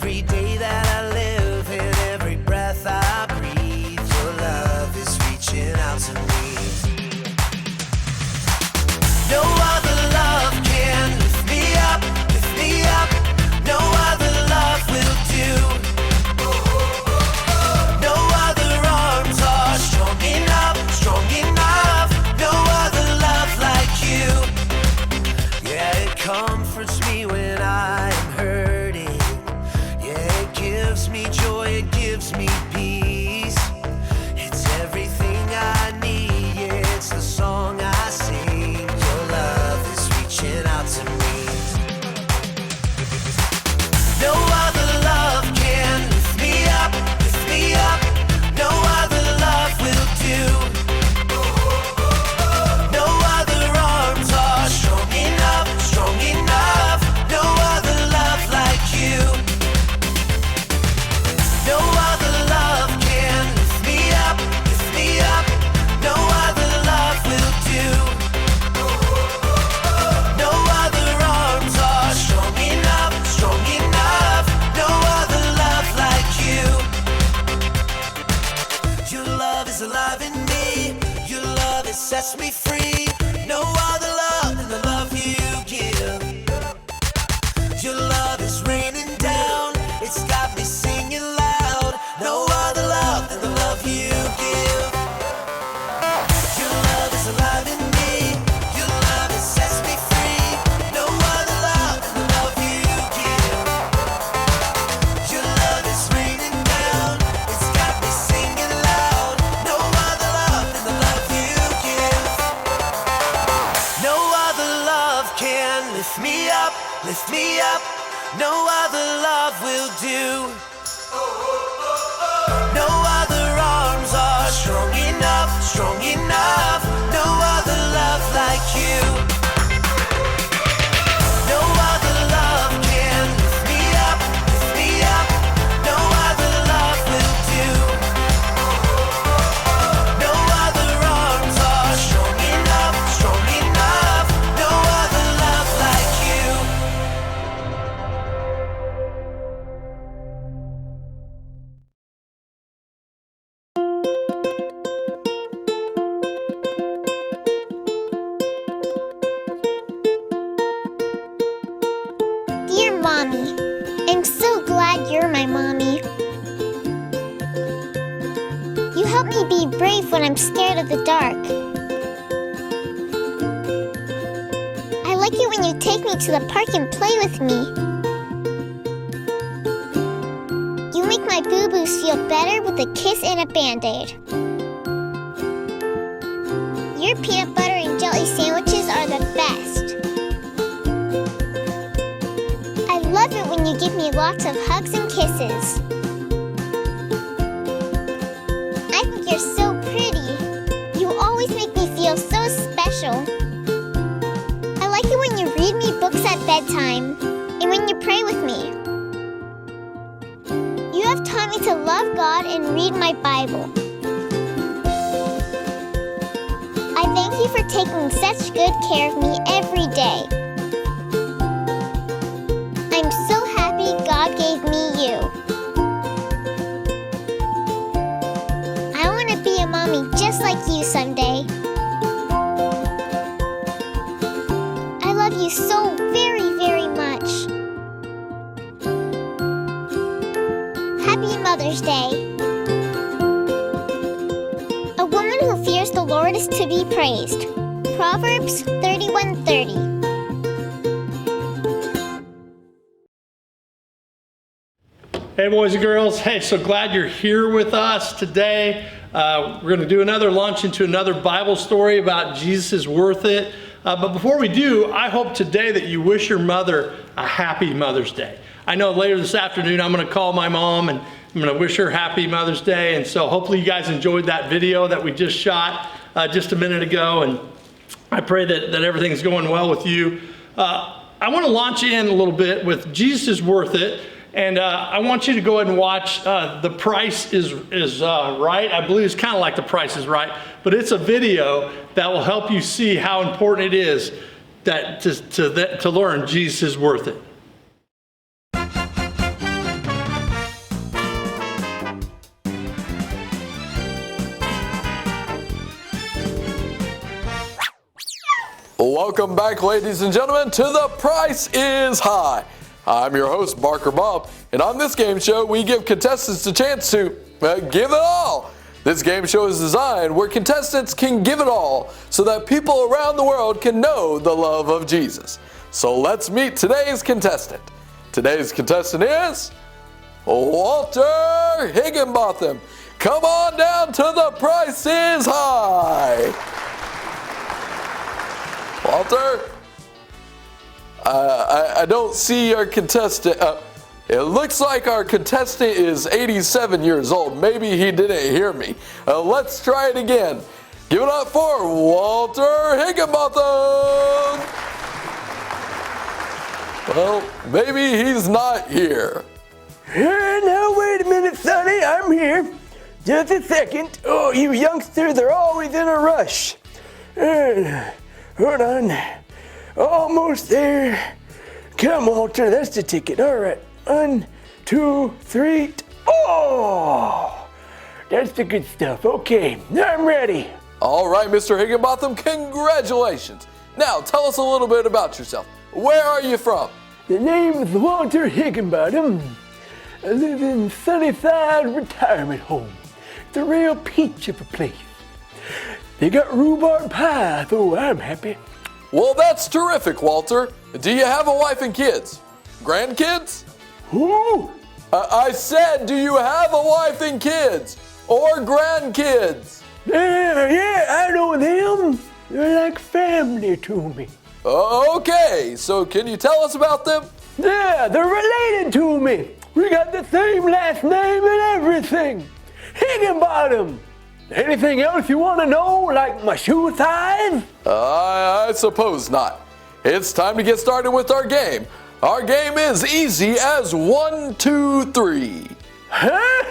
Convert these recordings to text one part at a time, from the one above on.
every day that I live and every breath I breathe. Your love is reaching out to me. No other love can lift me up, lift me up. No other love will do. No other arms are strong enough, strong enough. No other love like you. Yeah, it comforts me when I am hurting. Yeah, it gives me joy, it gives me peace. It's everything I need, yeah, it's the song I sing. Your love is reaching out to me. No other love can lift me up, lift me up. No other love will do. No other arms are strong enough, strong enough. No other love like you. No other love can lift me up, lift me up. No other love will do. No other arms are strong enough, strong enough. No other love like you. Your love is alive in me. Your love, it sets me free. No other love than the love you give. Your love is raining down. It's got me singing loud. No other love than the love you give. Your love is alive in me. Your love, it sets me free. No other love than the love you give. Your love is raining down. It's got me singing loud. No other love than the love you give. No other love can lift me up, lift me up. No other love will do. No other arms are strong enough, strong enough. No other love like you. No other love can lift me up, lift me up. No other love will do. No other arms are strong enough, strong enough. No other love like you. Dear Mommy, I'm so glad you're my mommy. You help me be brave when I'm scared of the dark. I like it when you take me to the park and play with me. You make my boo-boos feel better with a kiss and a Band-Aid. Your peanut butter and jelly sandwiches are the best. I love it when you give me lots of hugs and kisses. I think you're so pretty. You always make me feel so special. I like it when you read me books at bedtime and when you pray with me. You have taught me to love God and read my Bible. I thank you for taking such good care of me every day. I'm so happy God gave me you. I want to be a mommy just like you someday. I love you so very, very much. Happy Mother's Day. A woman who fears the Lord is to be praised. Proverbs 31:30. Hey boys and girls, hey, so glad you're here with us today. We're going to do another launch into another Bible story about Jesus is Worth It. But before we do, I hope today that you wish your mother a happy Mother's Day. I know later this afternoon I'm going to call my mom and I'm going to wish her happy Mother's Day. And so hopefully you guys enjoyed that video that we just shot just a minute ago. And I pray that everything's going well with you. I want to launch in a little bit with Jesus is Worth It. And I want you to go ahead and watch The Price is Right. I believe it's kind of like The Price is Right, but it's a video that will help you see how important it is that to learn Jesus is worth it. Welcome back, ladies and gentlemen, to The Price is High. I'm your host, Barker Bob, and on this game show, we give contestants a chance to give it all. This game show is designed where contestants can give it all so that people around the world can know the love of Jesus. So let's meet today's contestant. Today's contestant is Walter Higginbotham. Come on down to The Price is High. Walter, I don't see our contestant. It looks like our contestant is 87 years old. Maybe he didn't hear me. Let's try it again. Give it up for Walter Higginbotham. Well, maybe he's not here. Now wait a minute, Sonny, I'm here. Just a second. Oh, you youngsters are always in a rush. Hold on. Almost there. Come, Walter, that's the ticket. All right. 1, 2, 3. Oh! That's the good stuff. Okay, I'm ready. All right, Mr. Higginbotham, congratulations. Now, tell us a little bit about yourself. Where are you from? The name is Walter Higginbotham. I live in Sunnyside Retirement Home. It's a real peach of a place. They got rhubarb pie, so I'm happy. Well, that's terrific, Walter. Do you have a wife and kids? Grandkids? Who? I said, do you have a wife and kids? Or grandkids? Yeah, I know them. They're like family to me. Okay, so can you tell us about them? Yeah, they're related to me. We got the same last name and everything. Higginbotham. Anything else you want to know, like my shoe size? I suppose not. It's time to get started with our game. Our game is easy as 1, 2, 3. Huh?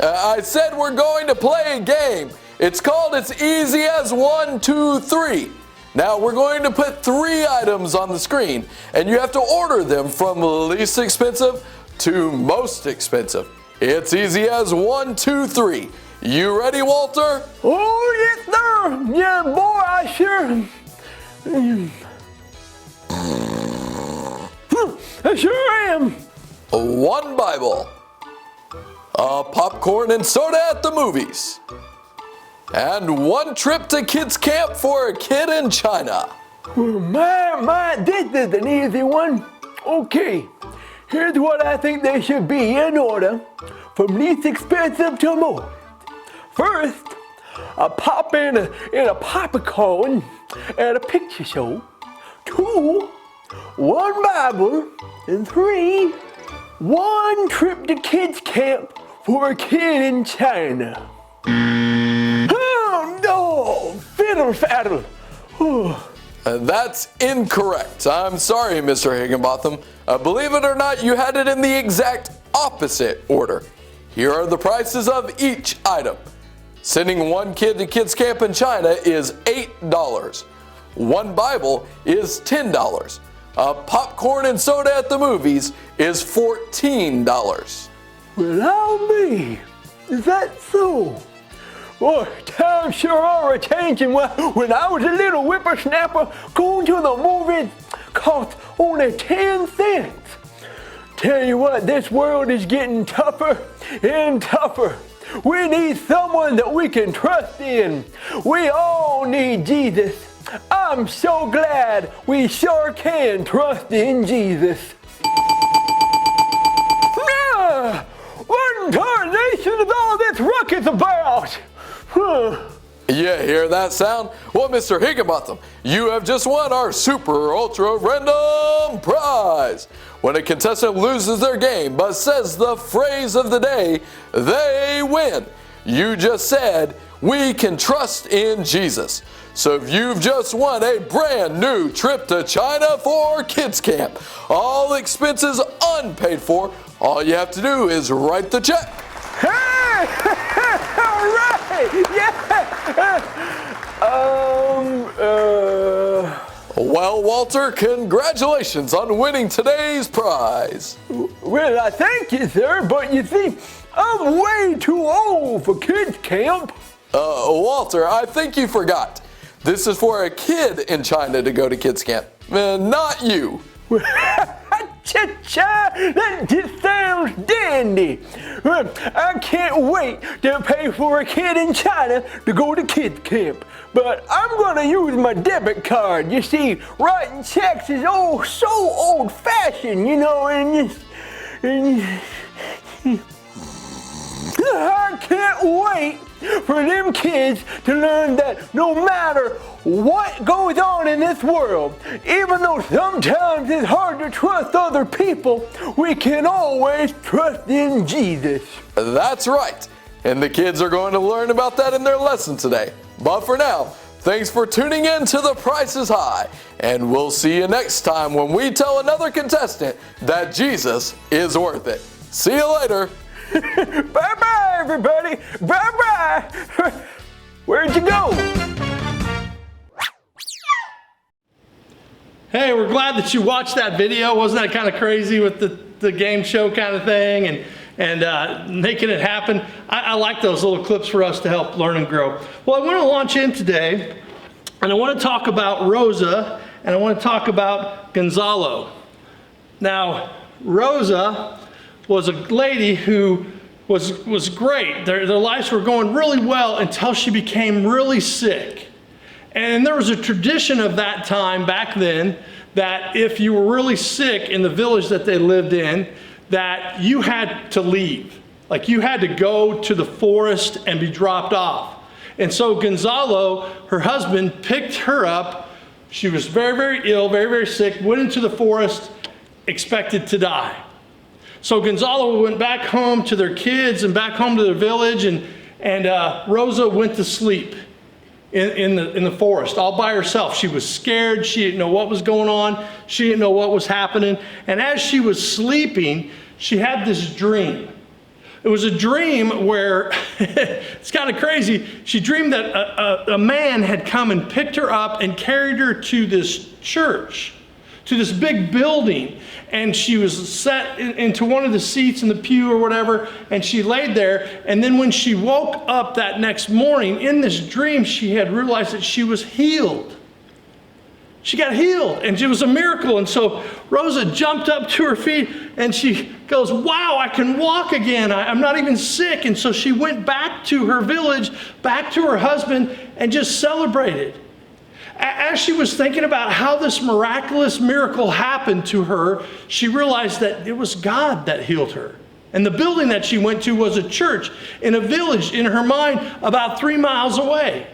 I said we're going to play a game. It's called It's Easy as 1, 2, 3. Now we're going to put 3 items on the screen, and you have to order them from least expensive to most expensive. It's easy as 1, 2, 3. You ready, Walter? Oh, yes, sir. Yeah, boy, I sure. I sure am. 1 Bible. Popcorn and soda at the movies. And 1 trip to kids camp for a kid in China. My, this is an easy one. Okay, here's what I think they should be in order, from least expensive to most. First, a pop in a popcorn at a picture show. 2, 1 Bible. And 3, 1 trip to kids camp for a kid in China. Oh no, fiddle faddle. That's incorrect. I'm sorry, Mr. Higginbotham. Believe it or not, you had it in the exact opposite order. Here are the prices of each item. Sending 1 kid to kids camp in China is $8. 1 Bible is $10. Popcorn and soda at the movies is $14. Well, I'll be. Is that so? Boy, times sure are a-changing. When I was a little whippersnapper, going to the movies cost only 10 cents. Tell you what, this world is getting tougher and tougher. We need someone that we can trust in. We all need Jesus. I'm so glad we sure can trust in Jesus. Yeah, what in tarnation is all this ruckus about? You hear that sound? Well, Mr. Higginbotham, you have just won our super ultra random prize. When a contestant loses their game but says the phrase of the day, they win. You just said, we can trust in Jesus. So if you've just won a brand new trip to China for kids camp, all expenses unpaid for, all you have to do is write the check. Hey! All right! Yeah! Well, Walter, congratulations on winning today's prize. Well, I thank you, sir, but you see, I'm way too old for kids camp. Walter, I think you forgot. This is for a kid in China to go to kids camp, not you. Cha-cha, that just sounds dandy. I can't wait to pay for a kid in China to go to kids camp. But I'm gonna use my debit card. You see, writing checks is so old-fashioned, you know, and I can't wait for them kids to learn that no matter what goes on in this world, even though sometimes it's hard to trust other people, we can always trust in Jesus. That's right. And the kids are going to learn about that in their lesson today. But for now, thanks for tuning in to The Price is High. And we'll see you next time when we tell another contestant that Jesus is worth it. See you later. Bye-bye, everybody. Bye-bye. Where'd you go? Hey, we're glad that you watched that video. Wasn't that kind of crazy with the game show kind of thing and making it happen? I like those little clips for us to help learn and grow. Well, I want to launch in today, and I want to talk about Rosa, and I want to talk about Gonzalo. Now, Rosa was a lady who was great. Their lives were going really well until she became really sick. And there was a tradition of that time back then that if you were really sick in the village that they lived in, that you had to leave. Like you had to go to the forest and be dropped off. And so Gonzalo, her husband, picked her up. She was very, very ill, very, very sick, went into the forest, expected to die. So Gonzalo went back home to their kids and back home to their village, and Rosa went to sleep in the forest all by herself. She was scared. She didn't know what was going on. She didn't know what was happening. And as she was sleeping, she had this dream. It was a dream where, it's kind of crazy, she dreamed that a man had come and picked her up and carried her to this church, to this big building. And she was set into one of the seats in the pew or whatever, and she laid there. And then when she woke up that next morning, in this dream, she had realized that she was healed. She got healed, and it was a miracle. And so Rosa jumped up to her feet, and she goes, wow, I can walk again. I'm not even sick. And so she went back to her village, back to her husband, and just celebrated. As she was thinking about how this miraculous miracle happened to her, she realized that it was God that healed her. And the building that she went to was a church in a village in her mind about 3 miles away.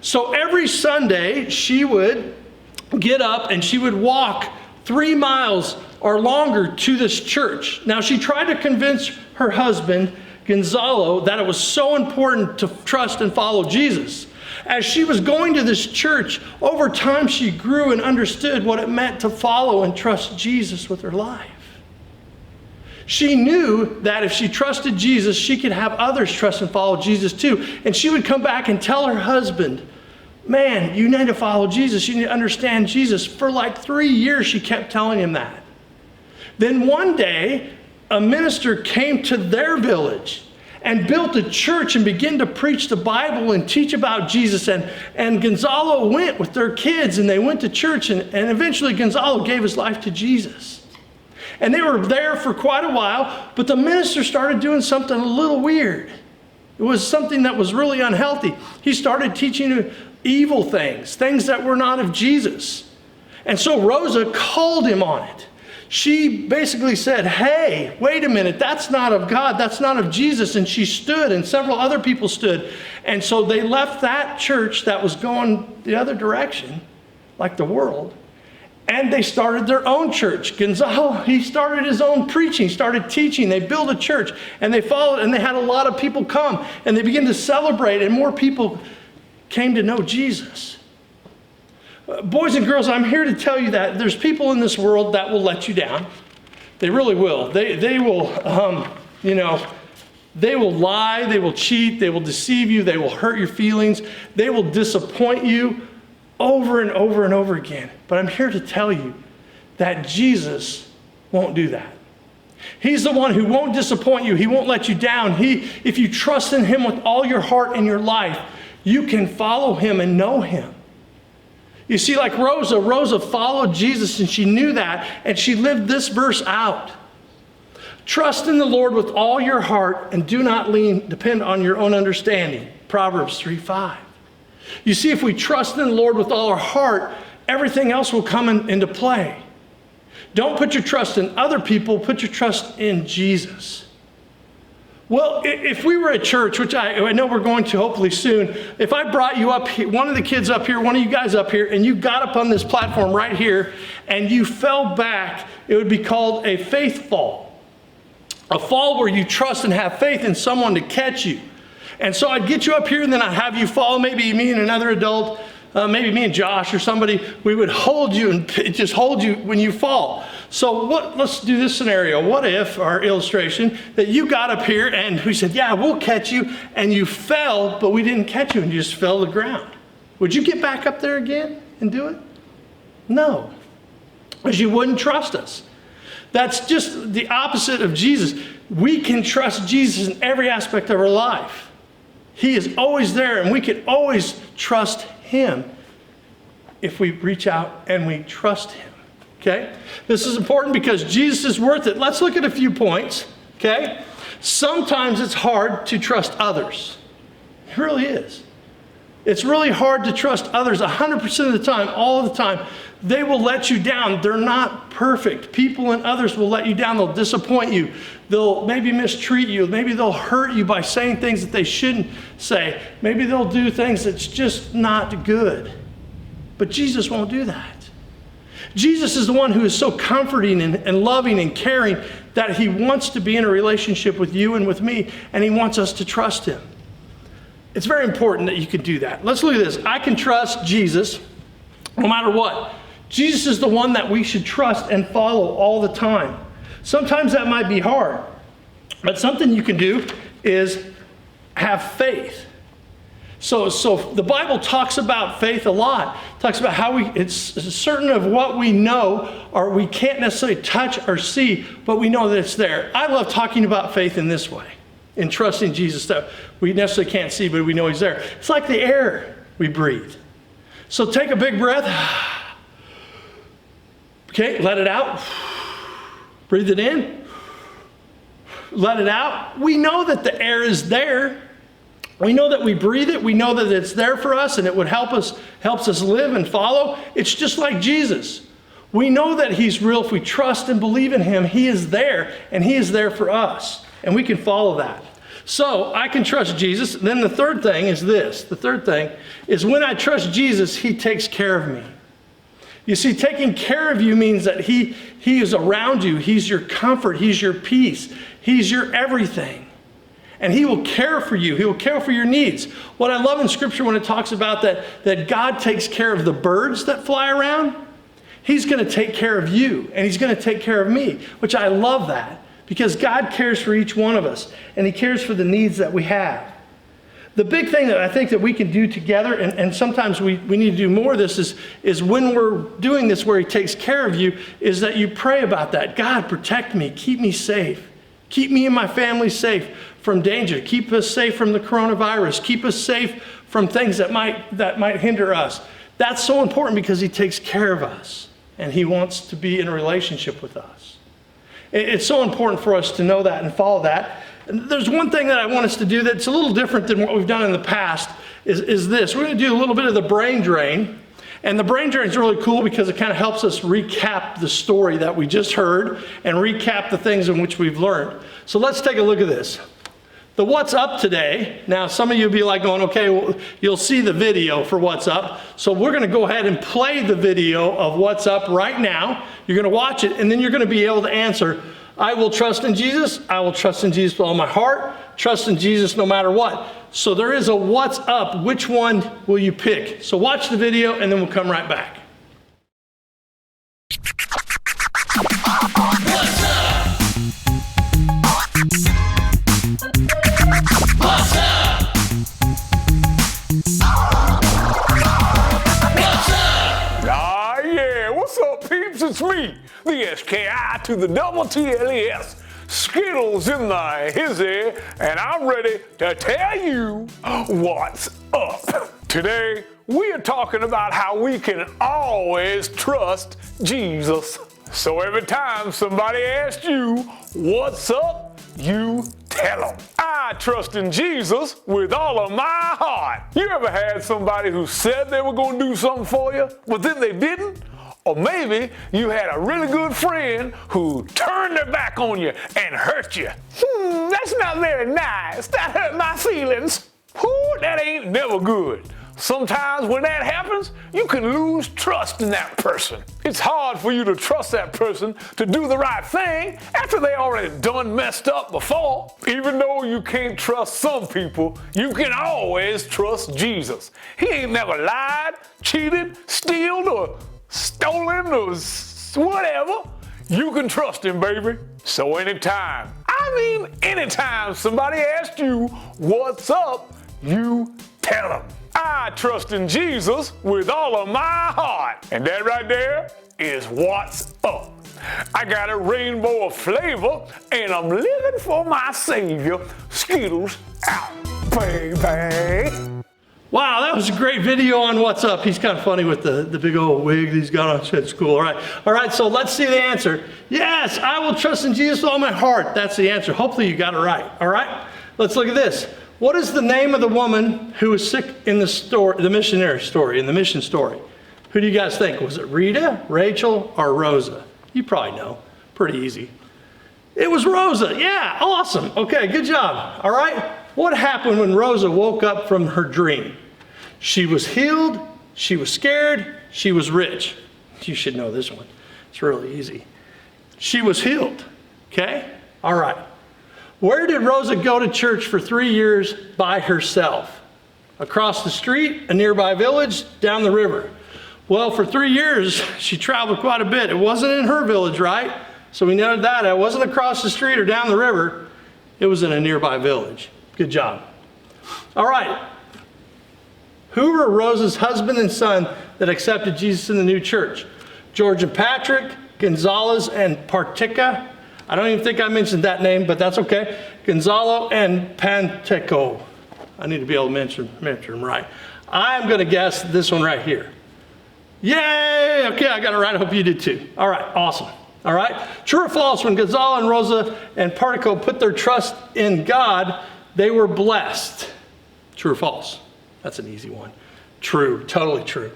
So every Sunday she would get up and she would walk 3 miles or longer to this church. Now she tried to convince her husband, Gonzalo, that it was so important to trust and follow Jesus. As she was going to this church, over time she grew and understood what it meant to follow and trust Jesus with her life. She knew that if she trusted Jesus, she could have others trust and follow Jesus too. And she would come back and tell her husband, man, you need to follow Jesus. You need to understand Jesus. For like 3 years, she kept telling him that. Then one day, a minister came to their village and built a church and began to preach the Bible and teach about Jesus. And Gonzalo went with their kids, and they went to church, and eventually Gonzalo gave his life to Jesus. And they were there for quite a while, but the minister started doing something a little weird. It was something that was really unhealthy. He started teaching evil things that were not of Jesus. And so Rosa called him on it. She basically said, hey, wait a minute, that's not of God, that's not of Jesus. And she stood, and several other people stood. And so they left that church that was going the other direction, like the world, and they started their own church. Gonzalo, he started his own preaching, started teaching. They built a church, and they followed, and they had a lot of people come, and they began to celebrate, and more people came to know Jesus. Boys and girls, I'm here to tell you that there's people in this world that will let you down. They really will. They will, they will lie, they will cheat, they will deceive you, they will hurt your feelings, they will disappoint you over and over and over again. But I'm here to tell you that Jesus won't do that. He's the one who won't disappoint you. He won't let you down. If you trust in him with all your heart and your life, you can follow him and know him. You see, like Rosa followed Jesus and she knew that, and she lived this verse out. Trust in the Lord with all your heart and do not depend on your own understanding. Proverbs 3:5. You see, if we trust in the Lord with all our heart, everything else will come into play. Don't put your trust in other people, put your trust in Jesus. Well, if we were at church, which I know we're going to hopefully soon, if I brought you up here, one of the kids up here, one of you guys up here, and you got up on this platform right here, and you fell back, it would be called a faith fall. A fall where you trust and have faith in someone to catch you. And so I'd get you up here, and then I'd have you fall, maybe me and another adult, maybe me and Josh or somebody, we would hold you and just hold you when you fall. So let's do this scenario. What if, our illustration, that you got up here and we said, yeah, we'll catch you, and you fell, but we didn't catch you and you just fell to the ground. Would you get back up there again and do it? No, because you wouldn't trust us. That's just the opposite of Jesus. We can trust Jesus in every aspect of our life. He is always there, and we can always trust him if we reach out and we trust him. Okay? This is important because Jesus is worth it. Let's look at a few points. Okay? Sometimes it's hard to trust others. It really is. It's really hard to trust others 100% of the time, all the time. They will let you down. They're not perfect. People and others will let you down. They'll disappoint you. They'll maybe mistreat you. Maybe they'll hurt you by saying things that they shouldn't say. Maybe they'll do things that's just not good. But Jesus won't do that. Jesus is the one who is so comforting and loving and caring that he wants to be in a relationship with you and with me, and he wants us to trust him. It's very important that you can do that. Let's look at this. I can trust Jesus no matter what. Jesus is the one that we should trust and follow all the time. Sometimes that might be hard, but something you can do is have faith. So the Bible talks about faith a lot. It talks about how it's certain of what we know or we can't necessarily touch or see, but we know that it's there. I love talking about faith in this way, in trusting Jesus that we necessarily can't see, but we know he's there. It's like the air we breathe. So take a big breath. Okay, let it out. Breathe it in. Let it out. We know that the air is there. We know that we breathe it. We know that it's there for us and it would helps us live and follow. It's just like Jesus. We know that he's real. If we trust and believe in him, he is there and he is there for us. And we can follow that. So I can trust Jesus. Then the third thing is this. The third thing is when I trust Jesus, he takes care of me. You see, taking care of you means that he is around you. He's your comfort. He's your peace. He's your everything. And he will care for you. He will care for your needs. What I love in Scripture when it talks about that God takes care of the birds that fly around, he's going to take care of you. And he's going to take care of me, which I love that. Because God cares for each one of us. And he cares for the needs that we have. The big thing that I think that we can do together, and sometimes we need to do more of this, is when we're doing this where he takes care of you, is that you pray about that. God, protect me. Keep me safe. Keep me and my family safe from danger. Keep us safe from the coronavirus. Keep us safe from things that might hinder us. That's so important because he takes care of us. And he wants to be in a relationship with us. It's so important for us to know that and follow that. There's one thing that I want us to do that's a little different than what we've done in the past, is this. We're going to do a little bit of the brain drain. And the brain drain is really cool because it kind of helps us recap the story that we just heard and recap the things in which we've learned. So let's take a look at this. The what's up today. Now, some of you will be like going, okay, well, you'll see the video for what's up. So we're going to go ahead and play the video of what's up right now. You're going to watch it, and then you're going to be able to answer, I will trust in Jesus. I will trust in Jesus with all my heart. Trust in Jesus no matter what. So there is a what's up. Which one will you pick? So watch the video, and then we'll come right back. What's up? What's up? What's up? Ah, yeah. What's up, peeps? It's me, the SKI to the double TLES. Skittles in the hizzy, and I'm ready to tell you what's up. Today, we are talking about how we can always trust Jesus. So every time somebody asks you, what's up, you tell them, I trust in Jesus with all of my heart. You ever had somebody who said they were going to do something for you, but then they didn't? Or maybe you had a really good friend who turned their back on you and hurt you. That's not very nice. That hurt my feelings. That ain't never good. Sometimes when that happens, you can lose trust in that person. It's hard for you to trust that person to do the right thing after they already done messed up before. Even though you can't trust some people, you can always trust Jesus. He ain't never lied, cheated, stealed, or stolen, or whatever. You can trust him, baby. So anytime somebody asks you what's up, you tell them, I trust in Jesus with all of my heart. And that right there is what's up. I got a rainbow of flavor, and I'm living for my Savior. Skittles out, baby. Wow, that was a great video on what's up. He's kind of funny with the big old wig that he's got on. It's cool. All right, so let's see the answer. Yes, I will trust in Jesus with all my heart. That's the answer. Hopefully you got it right. All right, let's look at this. What is the name of the woman who was sick in the story, the missionary story, in the mission story? Who do you guys think? Was it Rita, Rachel, or Rosa? You probably know. Pretty easy. It was Rosa. Yeah, awesome. Okay, good job. All right. What happened when Rosa woke up from her dream? She was healed, she was scared, she was rich. You should know this one. It's really easy. She was healed. Okay? All right. Where did Rosa go to church for 3 years by herself? Across the street, a nearby village, down the river. Well, for 3 years, she traveled quite a bit. It wasn't in her village, right? So we noted that. It wasn't across the street or down the river. It was in a nearby village. Good job. All right. Who were Rosa's husband and son that accepted Jesus in the new church? George and Patrick, Gonzalez and Partica. I don't even think I mentioned that name, but that's okay. Gonzalo and Panteco. I need to be able to mention them right. I'm going to guess this one right here. Yay! Okay, I got it right. I hope you did too. All right, awesome. All right. True or false, when Gonzalo and Rosa and Partico put their trust in God, they were blessed. True or false? That's an easy one. True, totally true.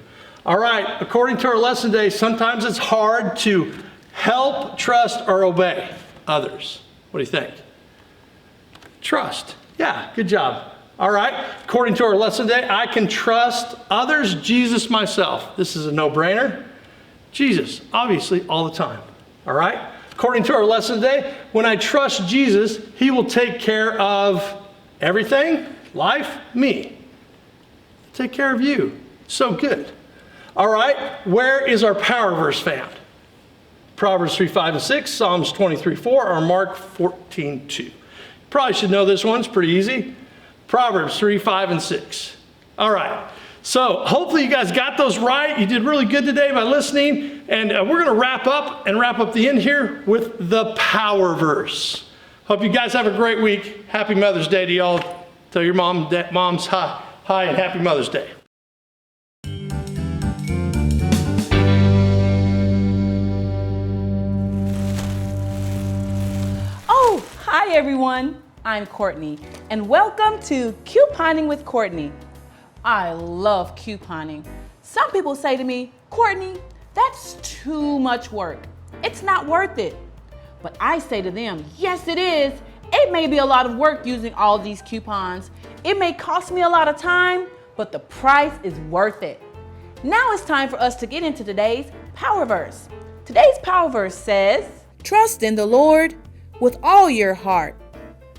All right, according to our lesson today, sometimes it's hard to help, trust, or obey others. What do you think? Trust. Yeah, good job. All right, according to our lesson today, I can trust others, Jesus, myself. This is a no-brainer. Jesus, obviously, all the time. All right? According to our lesson today, when I trust Jesus, he will take care of everything, life, me. Take care of you. So good. All right, where is our power verse found? Proverbs 3, 5, and 6, Psalms 23, 4, or Mark 14, 2. Probably should know this one. It's pretty easy. Proverbs 3, 5, and 6. All right. So hopefully you guys got those right. You did really good today by listening. And we're going to wrap up the end here with the power verse. Hope you guys have a great week. Happy Mother's Day to y'all. Tell your moms hi and happy Mother's Day. Oh, hi everyone. I'm Courtney, and welcome to Couponing with Courtney. I love couponing. Some people say to me, Courtney, that's too much work. It's not worth it. But I say to them, yes, it is. It may be a lot of work using all these coupons. It may cost me a lot of time, but the price is worth it. Now it's time for us to get into today's power verse. Today's power verse says, Trust in the Lord with all your heart.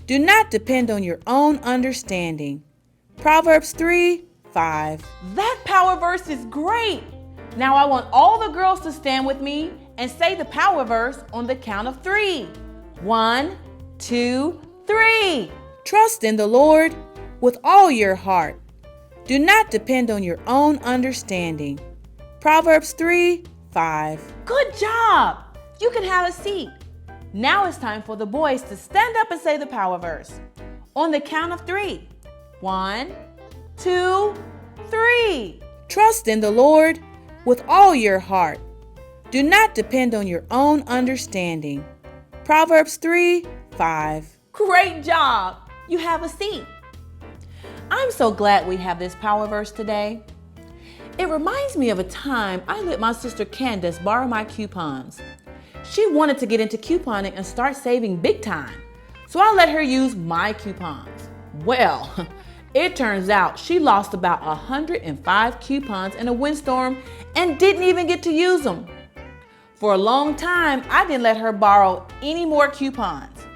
Do not depend on your own understanding. Proverbs 3, 5. That power verse is great. Now I want all the girls to stand with me and say the power verse on the count of 3. 1, 2, 3. Trust in the Lord with all your heart. Do not depend on your own understanding. Proverbs 3, 5. Good job. You can have a seat. Now it's time for the boys to stand up and say the power verse. On the count of 3. 1, 2, 3. Trust in the Lord with all your heart. Do not depend on your own understanding. Proverbs 3:5. Great job! You have a seat. I'm so glad we have this power verse today. It reminds me of a time I let my sister Candace borrow my coupons. She wanted to get into couponing and start saving big time, so I let her use my coupons. Well, it turns out she lost about 105 coupons in a windstorm and didn't even get to use them. For a long time, I didn't let her borrow any more coupons.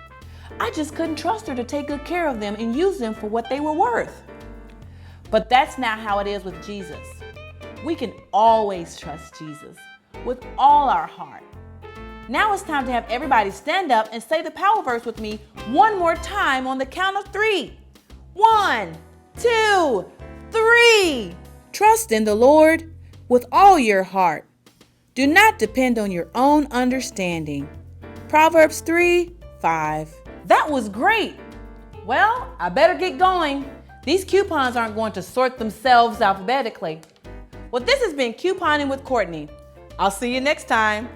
I just couldn't trust her to take good care of them and use them for what they were worth. But that's not how it is with Jesus. We can always trust Jesus with all our heart. Now it's time to have everybody stand up and say the power verse with me one more time on the count of 3. 1, 2, 3. Trust in the Lord with all your heart. Do not depend on your own understanding. Proverbs 3:5. That was great. Well, I better get going. These coupons aren't going to sort themselves alphabetically. Well, this has been Couponing with Courtney. I'll see you next time.